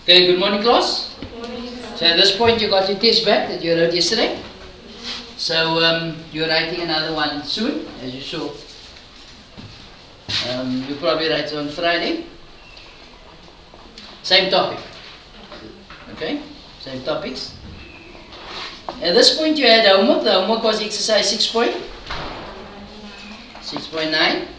Okay, good morning class. Good morning, sir. So at this point you got your test back that you wrote yesterday. So you're writing another one soon, as you saw. You'll probably write on Friday. Same topic. Okay, same topics. At this point you had homework. The homework was exercise 6.9.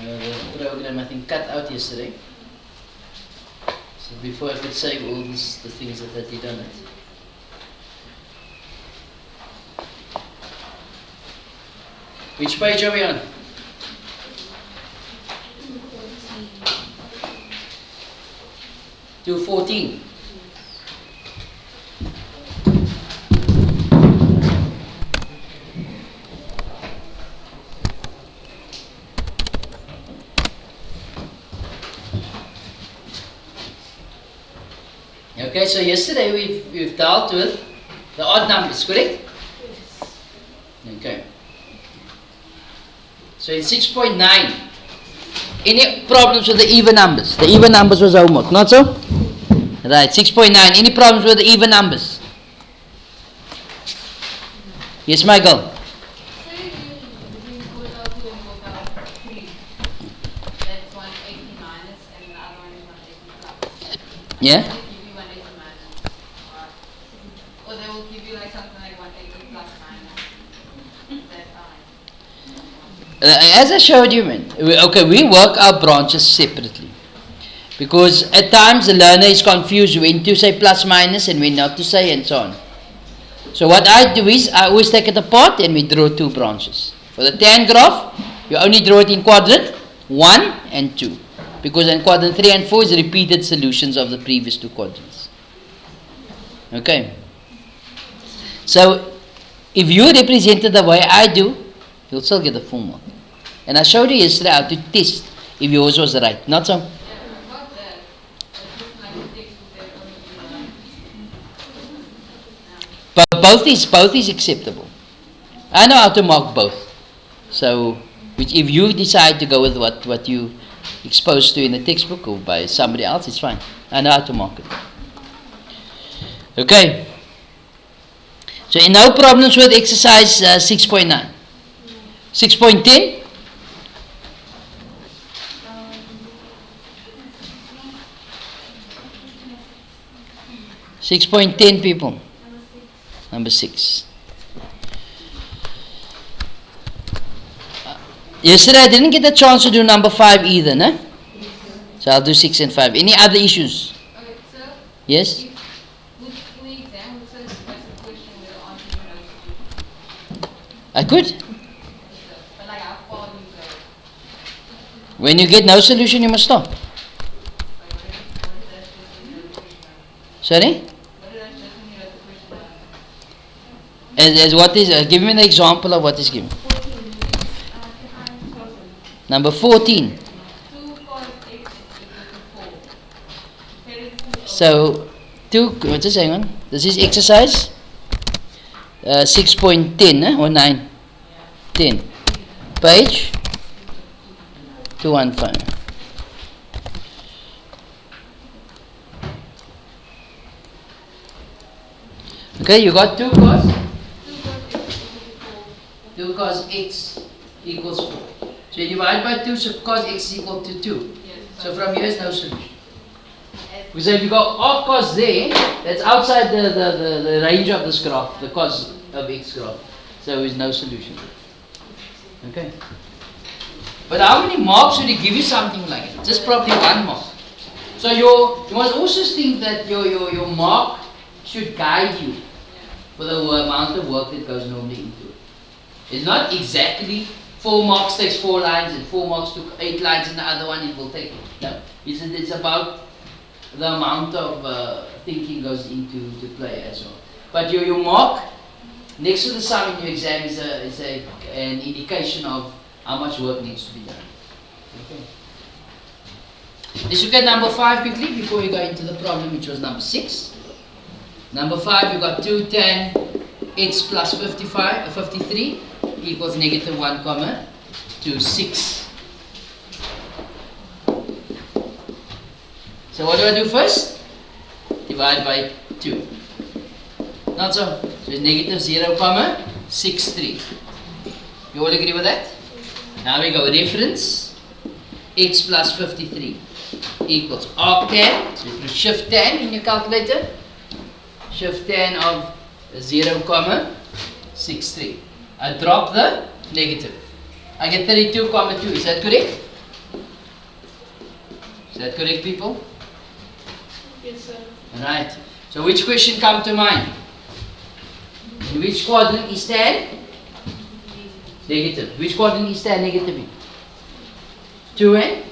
The program I think cut out yesterday. So before I could save all the things that I did on it. Which page are we on? To 14. Okay, so yesterday we've dealt with the odd numbers, correct? Okay. So in 6.9, any problems with the even numbers? The even numbers was homework, not so? Right, 6.9, any problems with the even numbers? Yes, Michael? Yeah? Or they will give you like something like 180 plus minus. As I showed you, man, we work our branches separately. Because at times the learner is confused when to say plus minus and when not to say and so on. So what I do is, I always take it apart and we draw two branches. For the tan graph, you only draw it in quadrant 1 and 2. Because in quadrant 3 and 4 is repeated solutions of the previous two quadrants. Okay. So, if you represent it the way I do, you'll still get the full mark. And I showed you yesterday how to test if yours was right. Not so? But both is acceptable. I know how to mark both. So, if you decide to go with what you exposed to in the textbook or by somebody else, it's fine. I know how to mark it. Okay. So, no problems with exercise 6.9. 6.10. 6.10 people. Number 6. Yesterday I didn't get a chance to do number 5 either, no? So I'll do 6 and 5. Any other issues? Okay, sir. Yes? In the exam, it says there's a question where the answer is no. I could. But like how far do you go? When you get no solution, you must stop. Like what is that just when you wrote the question down? Sorry? What is that just when you wrote the question down? As what is? Give me the example of what is given. 14. Number 14. 2 cos x is equal to 4. So, what's this? Hang on. This is exercise 6.10 or 9? 10. Page 215. Okay, you got 2 cos x equals 4. So you divide by 2, so cos x is equal to 2. Yes. So from here is no solution. Because if you go off cos there, that's outside the range of this graph, the cos of x graph. So there is no solution. Okay. But how many marks should it give you something like it? Just probably 1 mark. So you must also think that your mark should guide you for the amount of work that goes normally into it. It's not exactly 4 marks takes 4 lines and 4 marks took 8 lines and the other one it will take. No. It's about the amount of thinking goes into play as well. But your mark next to the sum in your exam is an indication of how much work needs to be done. Okay. Let's look at number 5 quickly before we go into the problem, which was number 6. Number 5, you got 2 tan x plus 53. equals negative 1 comma 2, 6. So what do I do first? Divide by 2. Not so. So it's negative 0 comma 6, 3. You all agree with that? Now we go reference x plus 53 equals arctan. So you put shift tan in your calculator. Shift tan of 0 comma 6, 3. I drop the negative. I get 32 comma 2. Is that correct? Is that correct, people? Yes, sir. Alright. So which question come to mind? In which quadrant is tan? Negative. Which quadrant is tan negative in? 2 and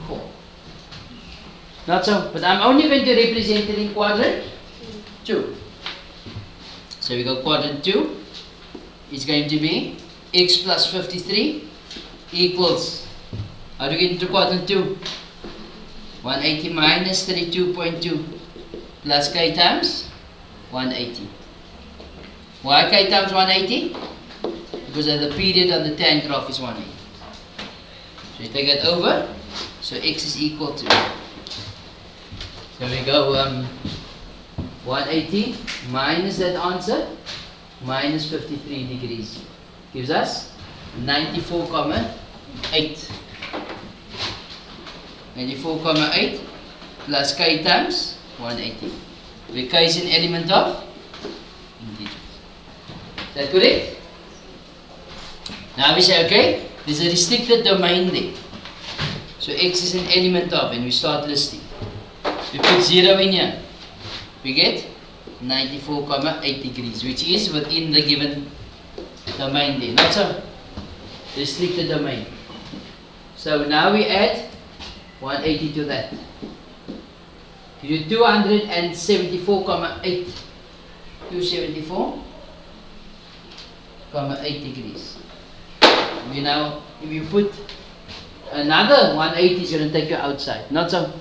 4. Not so. But I'm only going to represent it in quadrant 2. So we go quadrant 2. It's going to be x plus 53 equals, how do we get into quadrant 2? 180 minus 32.2 plus k times 180. Why k times 180? Because the period on the tan graph is 180. So you take that over, so x is equal to, so we go 180 minus that answer, minus 53 degrees, gives us 94.8. 94.8 plus k times 180. Where k is an element of integers. Is that correct? Now we say, okay, there's a restricted domain there. So x is an element of, and we start listing. We put 0 in here. We get 94.8 degrees, which is within the given domain there. Not so restricted domain. So now we add 180 to that. You do 274.8. 274.8 degrees. We now, if you put another 180, it's going to take you outside. Not so.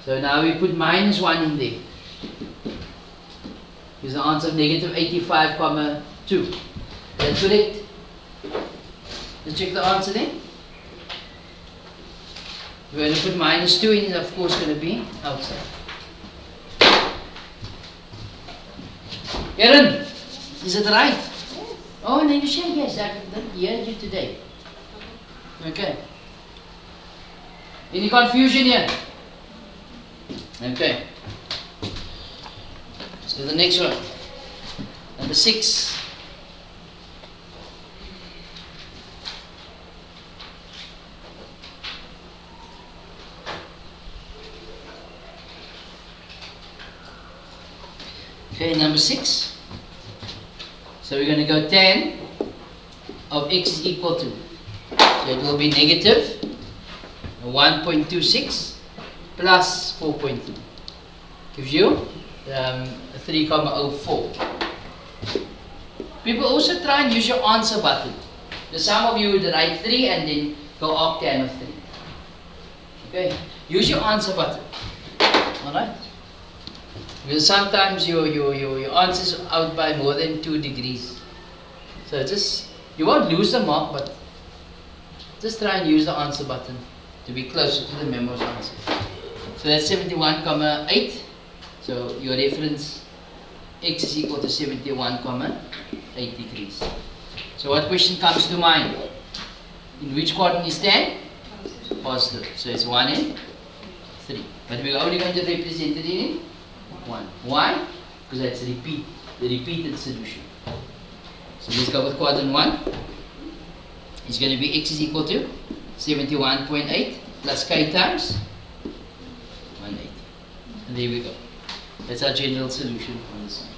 So now we put minus 1 in there. Is the answer negative 85.2. That's correct. Let's check the answer then. We're going to put minus 2 in, of course, going to be outside. Aaron, is it right? Oh, and then you say yes, I heard you today. Okay. Any confusion here? Okay. So the next one, number 6. Okay, number 6. So we're going to go tan of x is equal to, so it will be negative 1.26 plus 4.2. Gives you 3.04. People also try and use your answer button. So some of you would write 3 and then go arctan of 3. Okay, use your answer button. Alright? Because sometimes your answer is out by more than 2 degrees. So just, you won't lose the mark, but just try and use the answer button to be closer to the memo's answer. So that's 71.8. So your reference x is equal to 71.8 degrees. So what question comes to mind? In which quadrant is tan? Positive. So it's 1 and 3. But we're only going to represent it in 1. Why? Because that's the repeated solution. So let's go with quadrant 1. It's going to be x is equal to 71.8 plus k times 180. And there we go. That's our general solution on this side.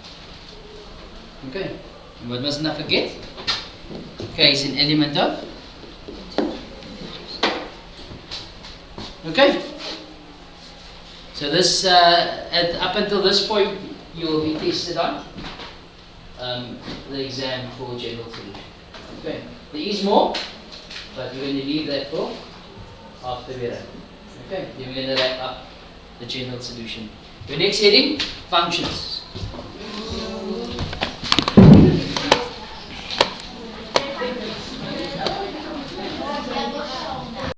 Okay. And what must not forget? K is an element of. Okay. So this, up until this point, you will be tested on the exam for general solution. Okay. There is more, but we're going to leave that for after we wrap. Okay. Then we're going to wrap up the general solution. Your next heading, functions. going to